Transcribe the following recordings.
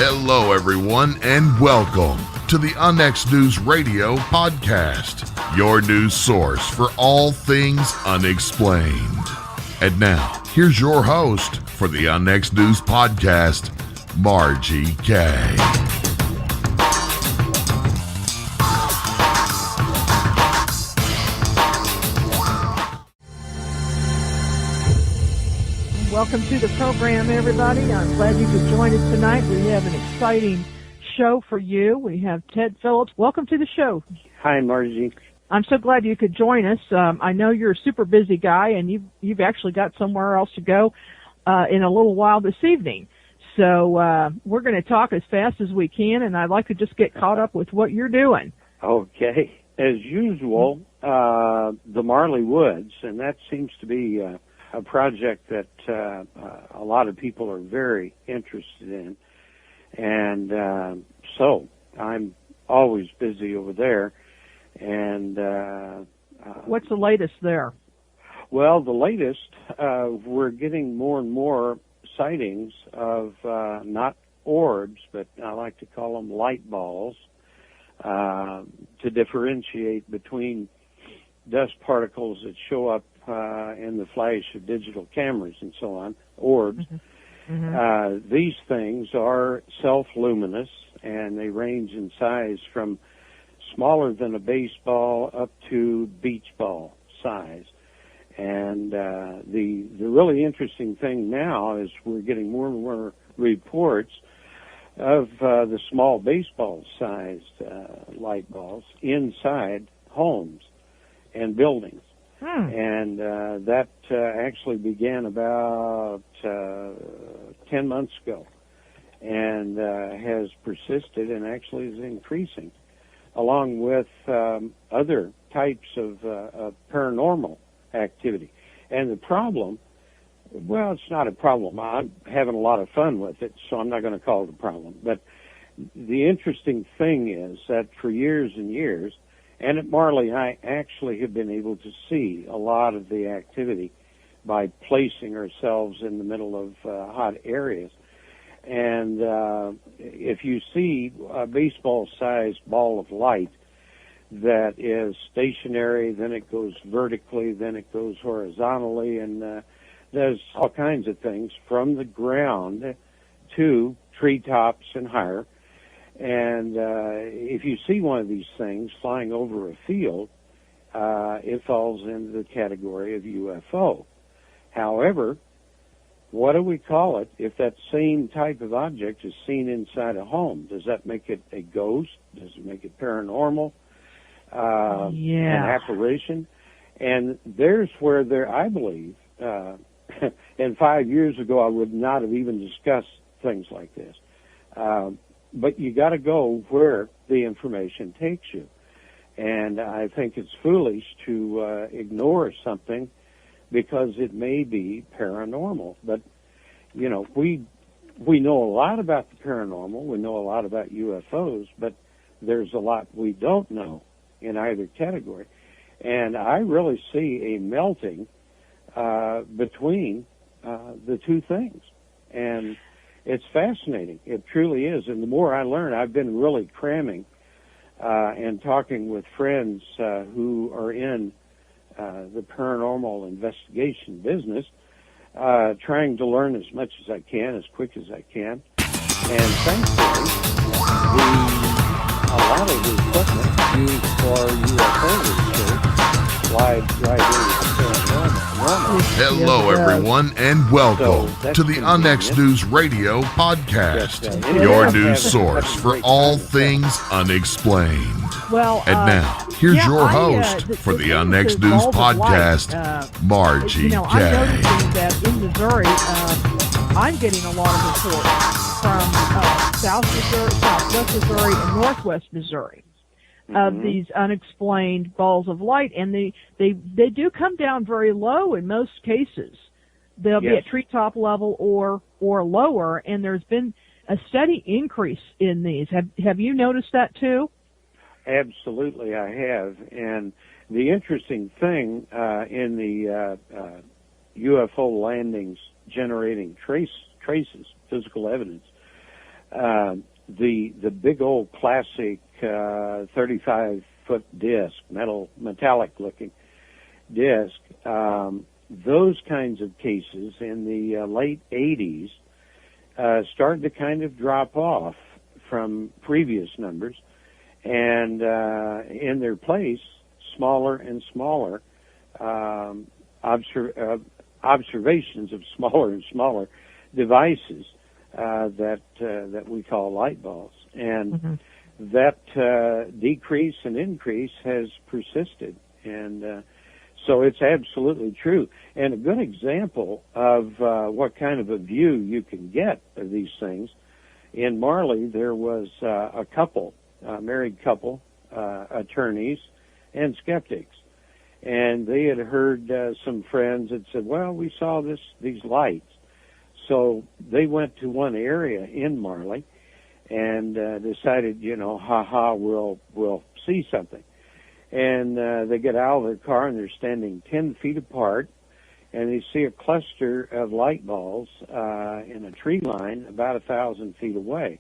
Hello, everyone, and welcome to the UNX News Radio podcast, your news source for all things unexplained. And now, here's your host for the UNX News podcast, Margie Kay. Welcome to the program, everybody. I'm glad you could join us tonight. We have an exciting show for you. We have Ted Phillips. Welcome to the show. Hi, Margie. I'm so glad you could join us. I know you're a super busy guy, and you've actually got somewhere else to go in a little while this evening. So we're going to talk as fast as we can, and I'd like to just get caught up with what you're doing. Okay. As usual, the Marley Woods, and that seems to be a project that a lot of people are very interested in. And so I'm always busy over there. And what's the latest there? Well, the latest, we're getting more and more sightings of not orbs, but I like to call them light balls, to differentiate between dust particles that show up in the flash of digital cameras and so on, orbs. Mm-hmm. Mm-hmm. These things are self-luminous, and they range in size from smaller than a baseball up to beach ball size. And the really interesting thing now is we're getting more and more reports of the small baseball-sized light balls inside homes and buildings. And that actually began about 10 months ago and has persisted and actually is increasing, along with other types of paranormal activity. And the problem, well, it's not a problem. I'm having a lot of fun with it, so I'm not going to call it a problem. But the interesting thing is that for years and years, and at Marley, I actually have been able to see a lot of the activity by placing ourselves in the middle of hot areas. And if you see a baseball-sized ball of light that is stationary, then it goes vertically, then it goes horizontally, and does all kinds of things from the ground to treetops and higher. And if you see one of these things flying over a field, it falls into the category of UFO. However, what do we call it if that same type of object is seen inside a home? Does that make it a ghost? Does it make it paranormal? An apparition? And there's where I believe, and 5 years ago I would not have even discussed things like this. But you got to go where the information takes you. And I think it's foolish to ignore something because it may be paranormal. But, you know, we know a lot about the paranormal. We know a lot about UFOs, but there's a lot we don't know in either category. And I really see a melting between the two things. And it's fascinating. It truly is. And the more I learn, I've been really cramming and talking with friends who are in the paranormal investigation business, trying to learn as much as I can, as quick as I can. And thankfully, a lot of the equipment used for UFO research lies right here. Hello, everyone, and welcome to the UNX News Radio podcast, your news source for all things unexplained. Well, and now, here's your host for the UNX News podcast, Margie Kay. I'm noticing that in Missouri, I'm getting a lot of reports from South Missouri, Southwest Missouri, and Northwest Missouri. Of these unexplained balls of light, and they do come down very low in most cases. They'll be at treetop level or lower, and there's been a steady increase in these. Have you noticed that too? Absolutely, I have. And the interesting thing in the UFO landings generating traces, physical evidence, The big old classic 35-foot disc, metallic looking disc, those kinds of cases in the late 80s started to kind of drop off from previous numbers, and in their place, smaller and smaller observations of smaller and smaller devices that we call light balls, and that decrease and increase has persisted, and so it's absolutely true. And a good example of what kind of a view you can get of these things, in Marley there was a couple, a married couple, attorneys and skeptics, and they had heard some friends that said, well, we saw these lights. So they went to one area in Marley and decided, we'll see something. And they get out of their car and they're standing 10 feet apart, and they see a cluster of light balls in a tree line about 1,000 feet away.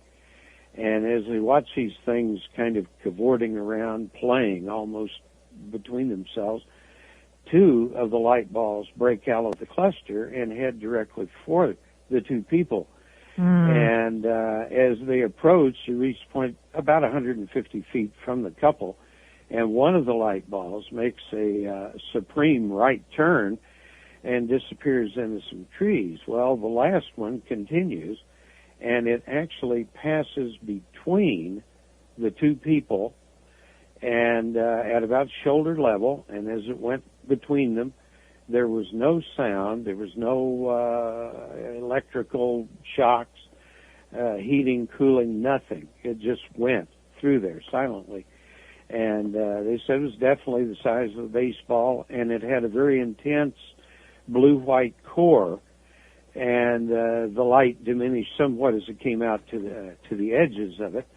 And as they watch these things kind of cavorting around, playing almost between themselves, two of the light balls break out of the cluster and head directly for the two people. And as they approach, they reach a point about 150 feet from the couple, and one of the light balls makes a supreme right turn and disappears into some trees. Well, the last one continues, and it actually passes between the two people and at about shoulder level, and as it went between them, there was no sound, there was no electrical shocks, heating, cooling, nothing. It just went through there silently. And they said it was definitely the size of a baseball, and it had a very intense blue-white core, and the light diminished somewhat as it came out to the edges of it.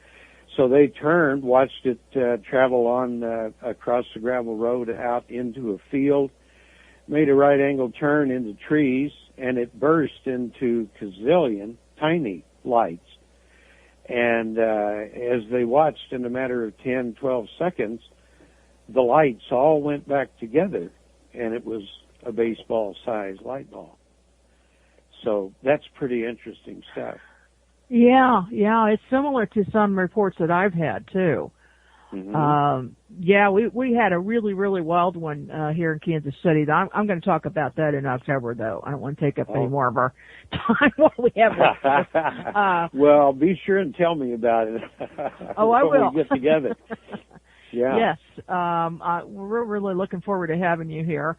So they turned, watched it travel on across the gravel road out into a field, made a right-angle turn into trees, and it burst into gazillion tiny lights. And as they watched in a matter of 10, 12 seconds, the lights all went back together, and it was a baseball-sized light ball. So that's pretty interesting stuff. Yeah, it's similar to some reports that I've had, too. We had a really, really wild one here in Kansas City. I'm going to talk about that in October, though. I don't want to take up any more of our time while we have well, be sure and tell me about it. Oh, I will. When we get together. Yeah. Yes. We're really looking forward to having you here.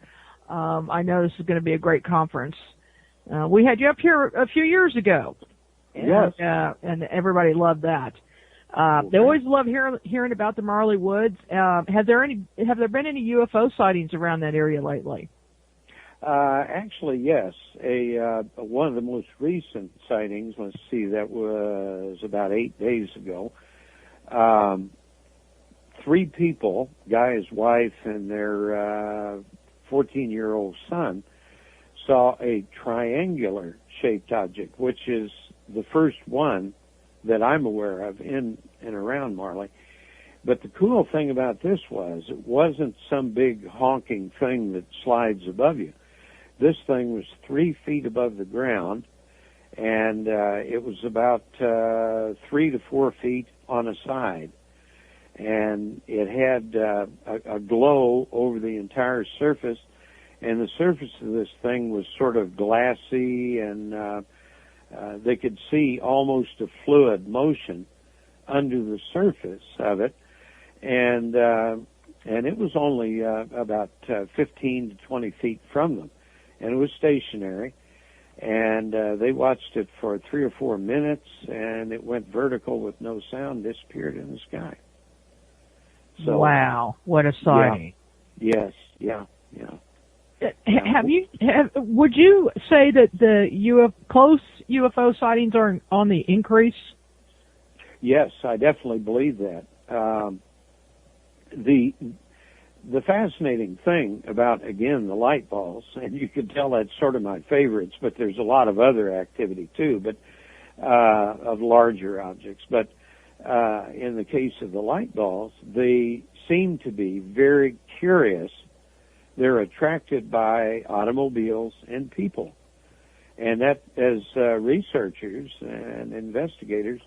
I know this is going to be a great conference. We had you up here a few years ago. Yes. And everybody loved that. They always love hearing about the Marley Woods. Have there been any UFO sightings around that area lately? Actually, yes. One of the most recent sightings, let's see, that was about 8 days ago. 3 people, guy, his wife, and their 14-year-old son, saw a triangular-shaped object, which is the first one that I'm aware of in and around Marley. But the cool thing about this was it wasn't some big honking thing that slides above you. This thing was 3 feet above the ground, and it was about 3 to 4 feet on a side. And it had a glow over the entire surface, and the surface of this thing was sort of glassy, and they could see almost a fluid motion under the surface of it, and it was only about 15 to 20 feet from them, and it was stationary, and they watched it for 3 or 4 minutes, and it went vertical with no sound, disappeared in the sky. So, wow, what a sighting! Yeah. Yes, Would you say that the close UFO sightings are on the increase? Yes, I definitely believe that. The fascinating thing about, again, the light balls, and you can tell that's sort of my favorites, but there's a lot of other activity too, but of larger objects. But in the case of the light balls, they seem to be very curious. They're attracted by automobiles and people. And that, as researchers and investigators,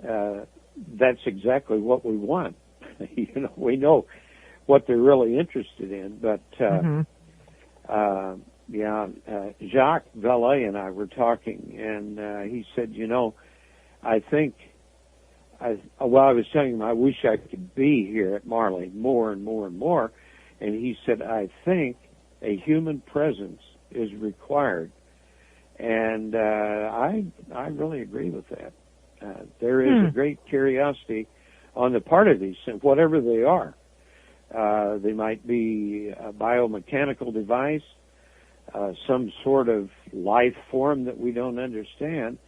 that's exactly what we want. We know what they're really interested in, but Jacques Vallée and I were talking, and he said, I was telling him I wish I could be here at Marley more and more and more, and he said, I think a human presence is required, and I really agree with that. There is a great curiosity on the part of these things, whatever they are. They might be a biomechanical device, some sort of life form that we don't understand.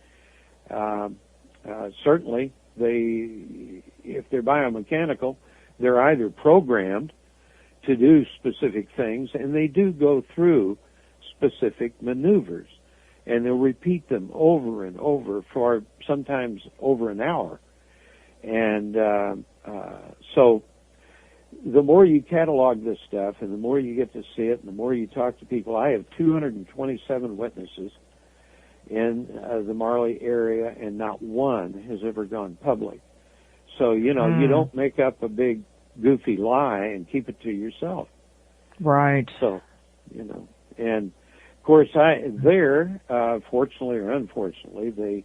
Certainly, if they're biomechanical, they're either programmed to do specific things, and they do go through specific maneuvers, and they'll repeat them over and over for sometimes over an hour. And so the more you catalog this stuff and the more you get to see it and the more you talk to people, I have 227 witnesses in the Marley area, and not one has ever gone public. So, you don't make up a big goofy lie and keep it to yourself. Right. So, and of course fortunately or unfortunately,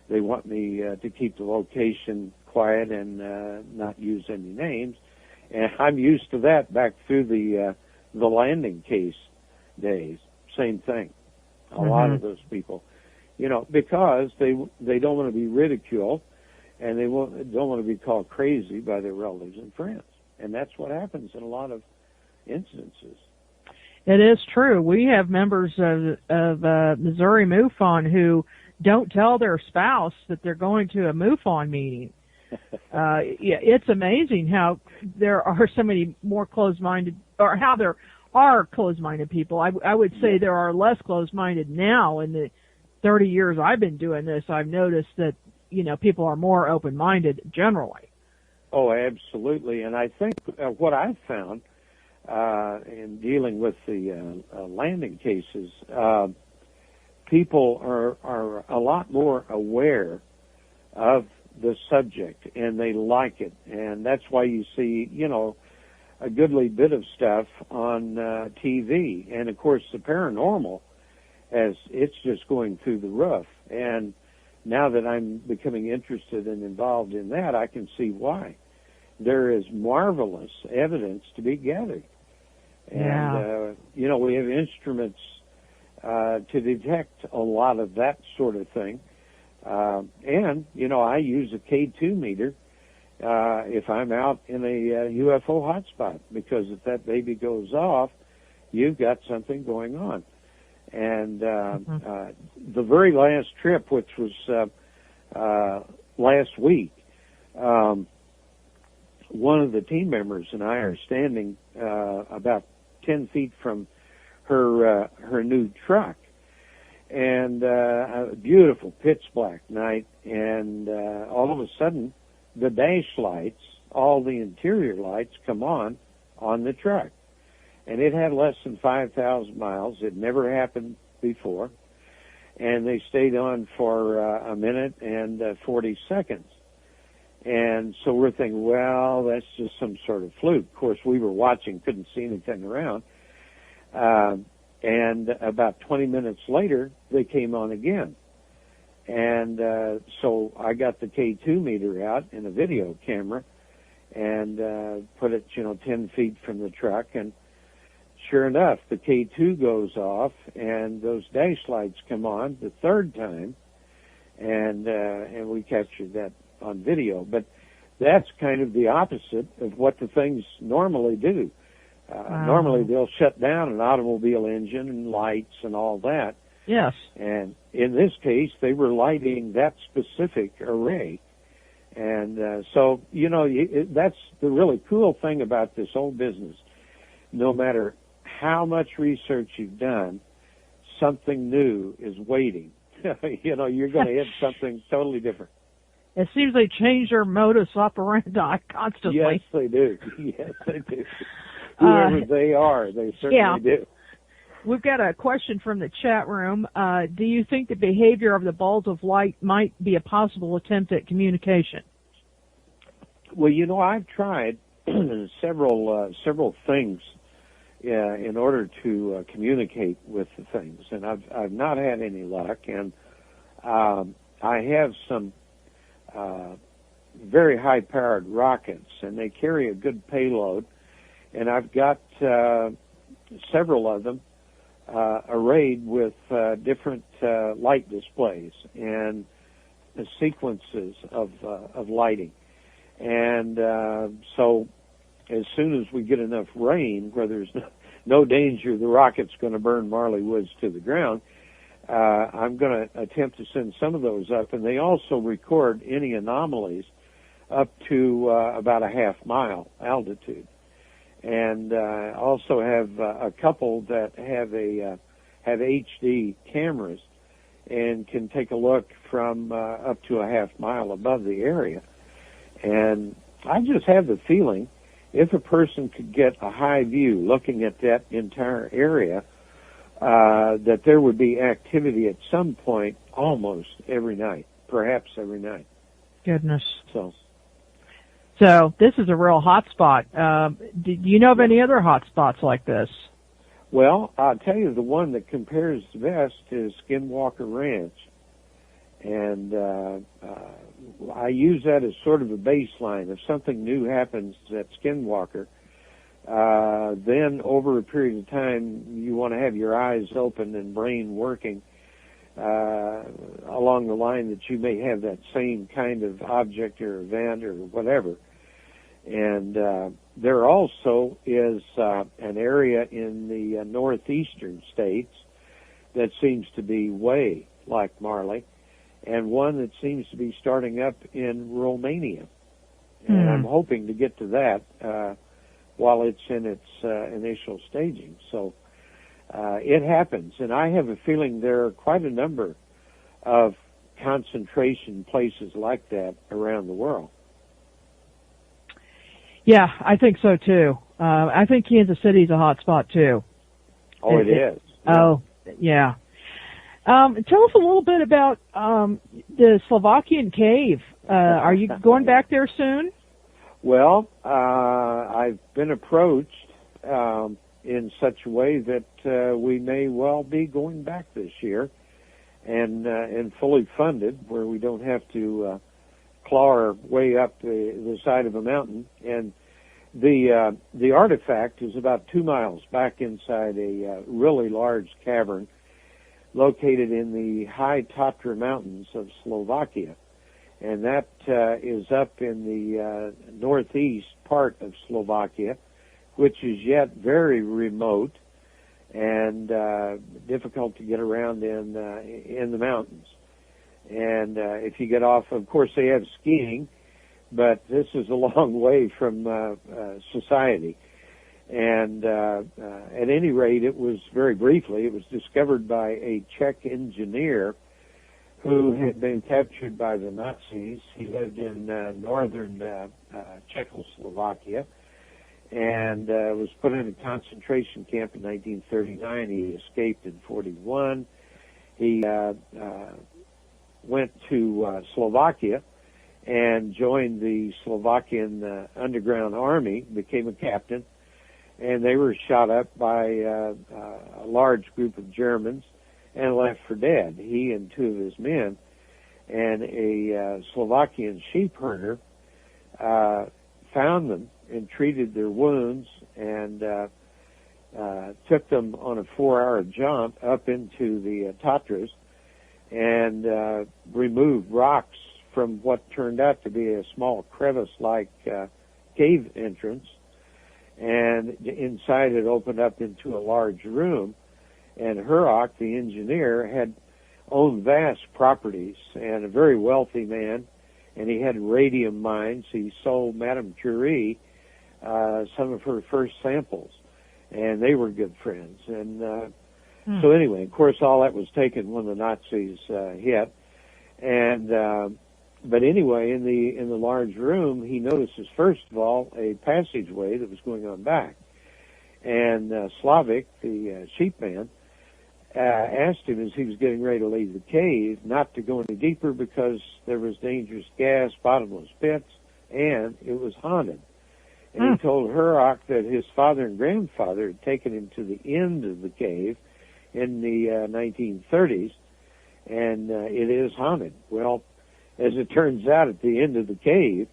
they want me to keep the location quiet and not use any names. And I'm used to that back through the landing case days. Same thing. A lot of those people, because they don't want to be ridiculed, and they don't want to be called crazy by their relatives and friends. And that's what happens in a lot of instances. It is true. We have members of Missouri MUFON who don't tell their spouse that they're going to a MUFON meeting. It's amazing how there are so many more closed-minded, or how there are closed-minded people. I would say there are less closed-minded now. In the 30 years I've been doing this, I've noticed that, people are more open-minded generally. Oh, absolutely. And I think what I've found in dealing with the landing cases, people are a lot more aware of the subject, and they like it. And that's why you see, a goodly bit of stuff on TV. And, of course, the paranormal, it's just going through the roof. And now that I'm becoming interested and involved in that, I can see why. There is marvelous evidence to be gathered. And, we have instruments to detect a lot of that sort of thing. And, I use a K2 meter if I'm out in a UFO hotspot, because if that baby goes off, you've got something going on. And the very last trip, which was last week, one of the team members and I are standing about 10 feet from her new truck, and a beautiful pitch black night, and all of a sudden the dash lights, all the interior lights, come on the truck. And it had less than 5,000 miles. It never happened before. And they stayed on for a minute and 40 seconds. And so we're thinking, well, that's just some sort of fluke. Of course, we were watching, couldn't see anything around. And about 20 minutes later, they came on again. And so I got the K2 meter out and a video camera and put it, 10 feet from the truck. And sure enough, the K2 goes off and those dash lights come on the third time, and we captured that on video. But that's kind of the opposite of what the things normally do. Wow. Normally they'll shut down an automobile engine and lights and all that. Yes. And in this case, they were lighting that specific array. And so, that's the really cool thing about this whole business. No matter how much research you've done, something new is waiting. you know, you're going to hit something totally different. It seems they change their modus operandi constantly. Yes, they do. Yes, they do. Whoever they are, they certainly do. We've got a question from the chat room. Do you think the behavior of the balls of light might be a possible attempt at communication? Well, you know, I've tried several things in order to communicate with the things, and I've not had any luck. And I have some very high-powered rockets, and they carry a good payload. And I've got several of them arrayed with different light displays and sequences of lighting. And so as soon as we get enough rain where there's no danger the rocket's going to burn Marley Woods to the ground, I'm going to attempt to send some of those up. And they also record any anomalies up to about a half-mile altitude. And also have a couple that have HD cameras and can take a look from up to a half-mile above the area. And I just have the feeling if a person could get a high view looking at that entire area, that there would be activity at some point almost every night, perhaps every night. Goodness. So this is a real hot spot. Do you know of any other hot spots like this? Well, I'll tell you the one that compares the best is Skinwalker Ranch. And I use that as sort of a baseline. If something new happens at Skinwalker, then over a period of time you want to have your eyes open and brain working along the line that you may have that same kind of object or event or whatever. And there also is an area in the northeastern states that seems to be way like Marley, and one that seems to be starting up in Romania. And I'm hoping to get to that while it's in its initial staging. So it happens, and I have a feeling there are quite a number of concentration places like that around the world. Yeah, I think so too. I think Kansas City's a hot spot too. Oh, it is. Yeah. Oh, yeah. Tell us a little bit about the Slovakian cave. Are you going back there soon? Well, I've been approached in such a way that we may well be going back this year, and fully funded, where we don't have to claw our way up the side of a mountain. And the artifact is about 2 miles back inside a really large cavern located in the high Tatra Mountains of Slovakia. And that is up in the northeast part of Slovakia, which is yet very remote and difficult to get around in the mountains. And if you get off, of course, they have skiing, but this is a long way from society. And at any rate, it was very briefly, it was discovered by a Czech engineer who had been captured by the Nazis. He lived in northern Czechoslovakia and was put in a concentration camp in 1939. He escaped in 41. He went to Slovakia and joined the Slovakian underground army, became a captain, and they were shot up by a large group of Germans and left for dead, he and 2 of his men. And a Slovakian sheep herder found them and treated their wounds and took them on a 4-hour jump up into the Tatras and removed rocks from what turned out to be a small crevice-like cave entrance. And inside it opened up into a large room. And Hurok, the engineer, had owned vast properties and a very wealthy man, and he had radium mines. He sold Madame Curie some of her first samples, and they were good friends. And So anyway, of course, all that was taken when the Nazis hit, and but anyway, in the large room, he notices first of all a passageway that was going on back, and Slavic, the sheepman, asked him as he was getting ready to leave the cave not to go any deeper because there was dangerous gas, bottomless pits, and it was haunted. And he told Hurok that his father and grandfather had taken him to the end of the cave in the 1930s, and it is haunted. Well, as it turns out, at the end of the cave,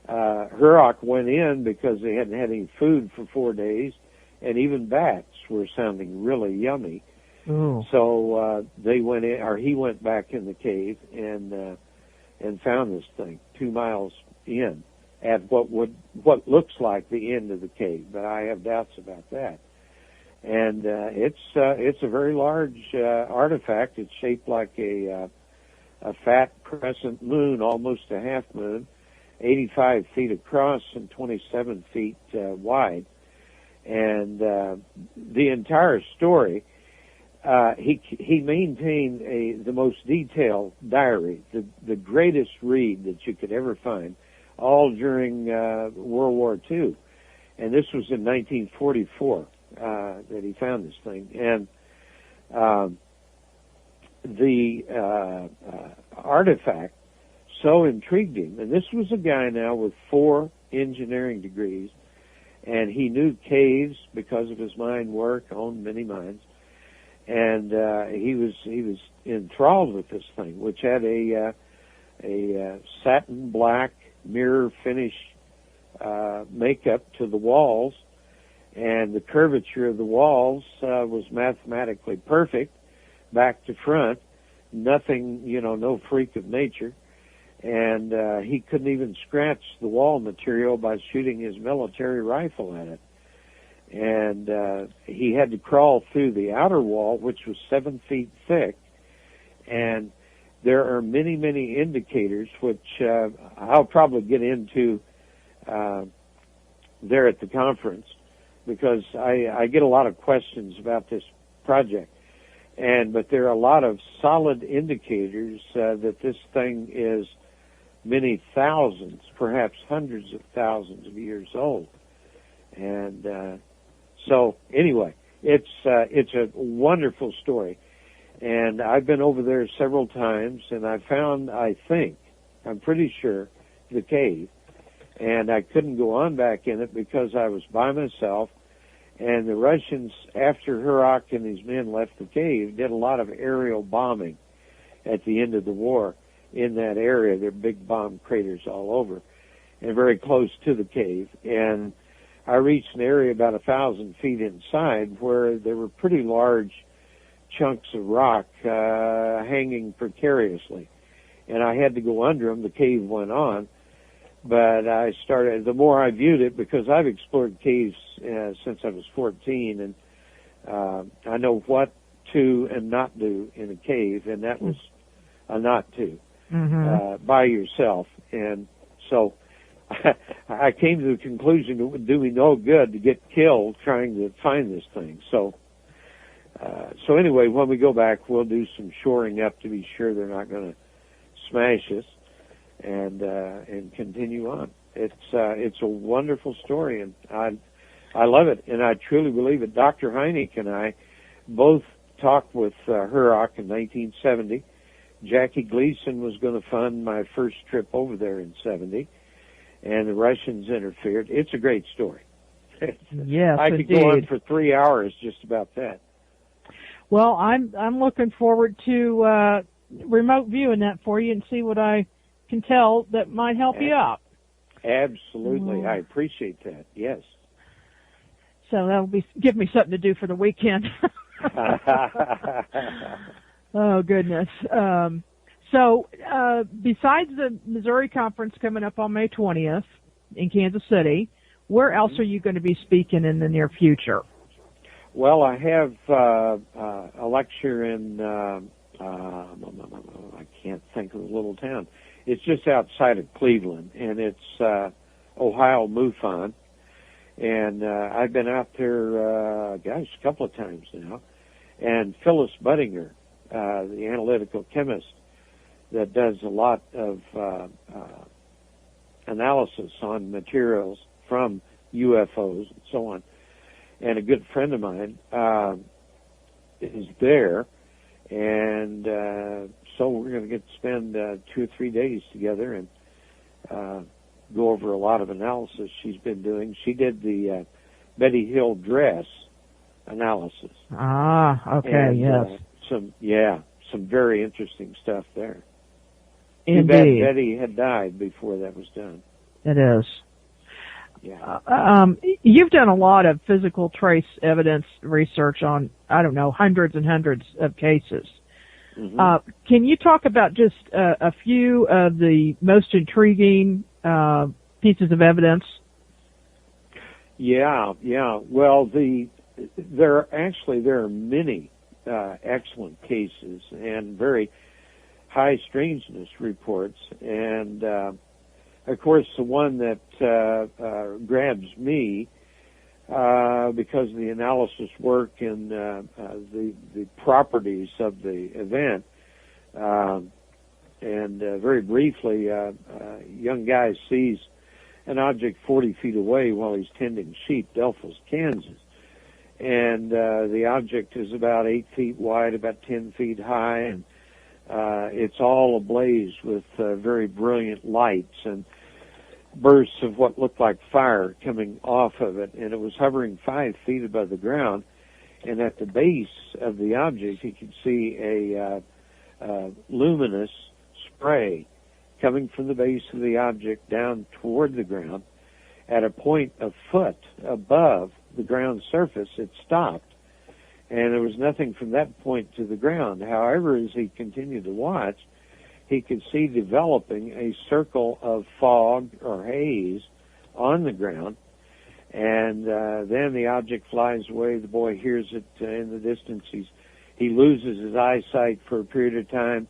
Hurok went in because they hadn't had any food for 4 days, and even bats were sounding really yummy. Ooh. So they went in, or he went back in the cave and found this thing 2 miles in at what looks like the end of the cave, but I have doubts about that. And it's a very large artifact. It's shaped like a fat crescent moon, almost a half moon, 85 feet across and 27 feet wide. And the entire story, he maintained the most detailed diary, the greatest read that you could ever find, all during World War II. And this was in 1944 that he found this thing. And the artifact so intrigued him. And this was a guy now with 4 engineering degrees, and he knew caves because of his mine work, owned many mines. And he was enthralled with this thing, which had a satin black mirror finish makeup to the walls, and the curvature of the walls was mathematically perfect, back to front, nothing, no freak of nature. And he couldn't even scratch the wall material by shooting his military rifle at it. And he had to crawl through the outer wall, which was 7 feet thick. And there are many, many indicators, which I'll probably get into there at the conference, because I get a lot of questions about this project. But there are a lot of solid indicators that this thing is many thousands, perhaps hundreds of thousands of years old. And so anyway, it's a wonderful story. And I've been over there several times, and I found, I'm pretty sure, the cave. And I couldn't go on back in it because I was by myself. And the Russians, after Hurok and his men left the cave, did a lot of aerial bombing at the end of the war in that area. There are big bomb craters all over and very close to the cave. And I reached an area about 1,000 feet inside where there were pretty large chunks of rock hanging precariously. And I had to go under them. The cave went on. But the more I viewed it, because I've explored caves since I was 14, and I know what to and not do in a cave, and that was a not to, by yourself. And so I came to the conclusion it would do me no good to get killed trying to find this thing. So anyway, when we go back, we'll do some shoring up to be sure they're not going to smash us. And continue on. It's a wonderful story, and I love it, and I truly believe it. Dr. Hynek and I both talked with Hurok in 1970. Jackie Gleason was going to fund my first trip over there in 70, and the Russians interfered. It's a great story. Yes, I could go on for 3 hours just about that. Well, I'm looking forward to remote viewing that for you and see what I can tell that might help you out. Absolutely. I appreciate that. Yes. So that'll give me something to do for the weekend. Oh, goodness. So besides the Missouri conference coming up on May 20th in Kansas City, where else are you going to be speaking in the near future? Well, I have a lecture in, I can't think of the little town. It's just outside of Cleveland, and it's Ohio MUFON. And I've been out there, a couple of times now. And Phyllis Budinger, the analytical chemist that does a lot of analysis on materials from UFOs and so on, and a good friend of mine is there, and so we're going to get to spend 2 or 3 days together and go over a lot of analysis she's been doing. She did the Betty Hill dress analysis. Ah, okay, and, yes. Some very interesting stuff there. Indeed. Too bad Betty had died before that was done. It is. Yeah. You've done a lot of physical trace evidence research on, I don't know, hundreds and hundreds of cases. Mm-hmm. Can you talk about just a few of the most intriguing pieces of evidence? Yeah. Well, there are many excellent cases and very high strangeness reports, and of course the one that grabs me because of the analysis work and the properties of the event, and very briefly, a young guy sees an object 40 feet away while he's tending sheep, Delphos, Kansas. And the object is about 8 feet wide, about 10 feet high, and it's all ablaze with very brilliant lights and bursts of what looked like fire coming off of it. And it was hovering 5 feet above the ground. And at the base of the object, you could see a luminous spray coming from the base of the object down toward the ground. At a point a foot above the ground surface, it stopped, and there was nothing from that point to the ground. However, as he continued to watch, he could see developing a circle of fog or haze on the ground, and then the object flies away. The boy hears it in the distance. He loses his eyesight for a period of time,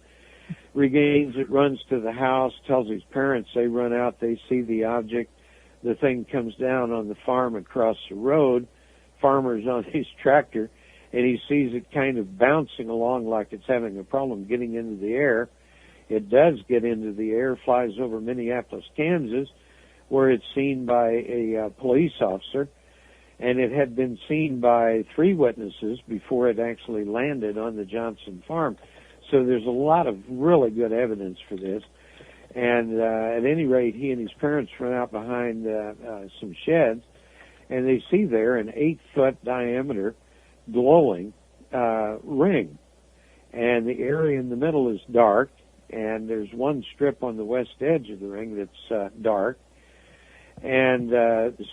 regains it, runs to the house, tells his parents. They run out, they see the object. The thing comes down on the farm across the road. Farmer's on his tractor, and he sees it kind of bouncing along like it's having a problem getting into the air. It does get into the air, flies over Minneapolis, Kansas, where it's seen by a police officer, and it had been seen by 3 witnesses before it actually landed on the Johnson farm. So there's a lot of really good evidence for this. And at any rate, he and his parents run out behind some sheds, and they see there an 8-foot diameter glowing ring. And the area in the middle is dark, and there's one strip on the west edge of the ring that's dark. And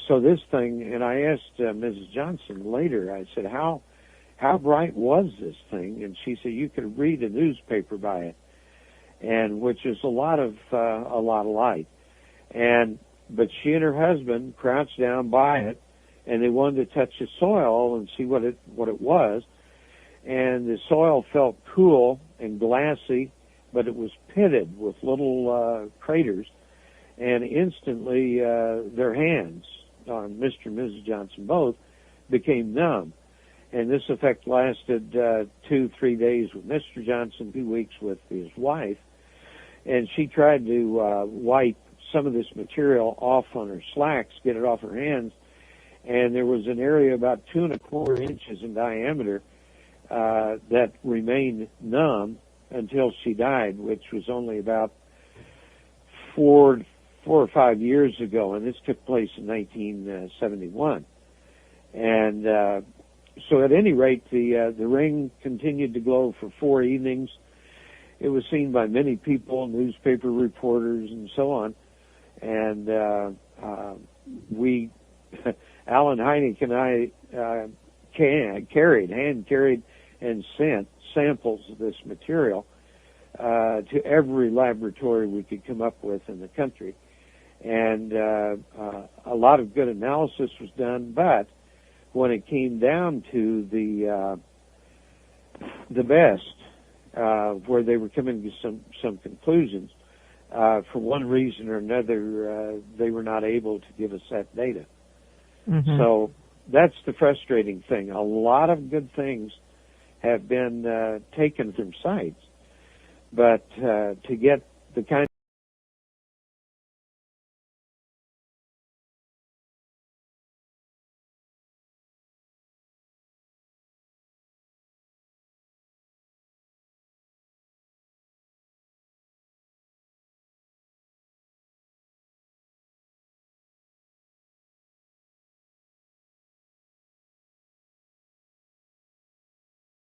so this thing, and I asked Mrs. Johnson later, I said, how bright was this thing? And she said, you could read a newspaper by it. And which is a lot of light, but she and her husband crouched down by it, and they wanted to touch the soil and see what it was, and the soil felt cool and glassy, but it was pitted with little craters, and instantly their hands, on Mr. and Mrs. Johnson both, became numb, and this effect lasted 2-3 days with Mr. Johnson, 2 weeks with his wife. And she tried to wipe some of this material off on her slacks, get it off her hands, and there was an area about 2 1/4 inches in diameter that remained numb until she died, which was only about 4 or 5 years ago, and this took place in 1971. And so at any rate, the ring continued to glow for 4 evenings. It was seen by many people, newspaper reporters, and so on. And Alan Hynek and I hand carried and sent samples of this material to every laboratory we could come up with in the country. And a lot of good analysis was done, but when it came down to the best, where they were coming to some conclusions, for one reason or another, they were not able to give us that data. Mm-hmm. So that's the frustrating thing. A lot of good things have been taken from sites. But to get the kind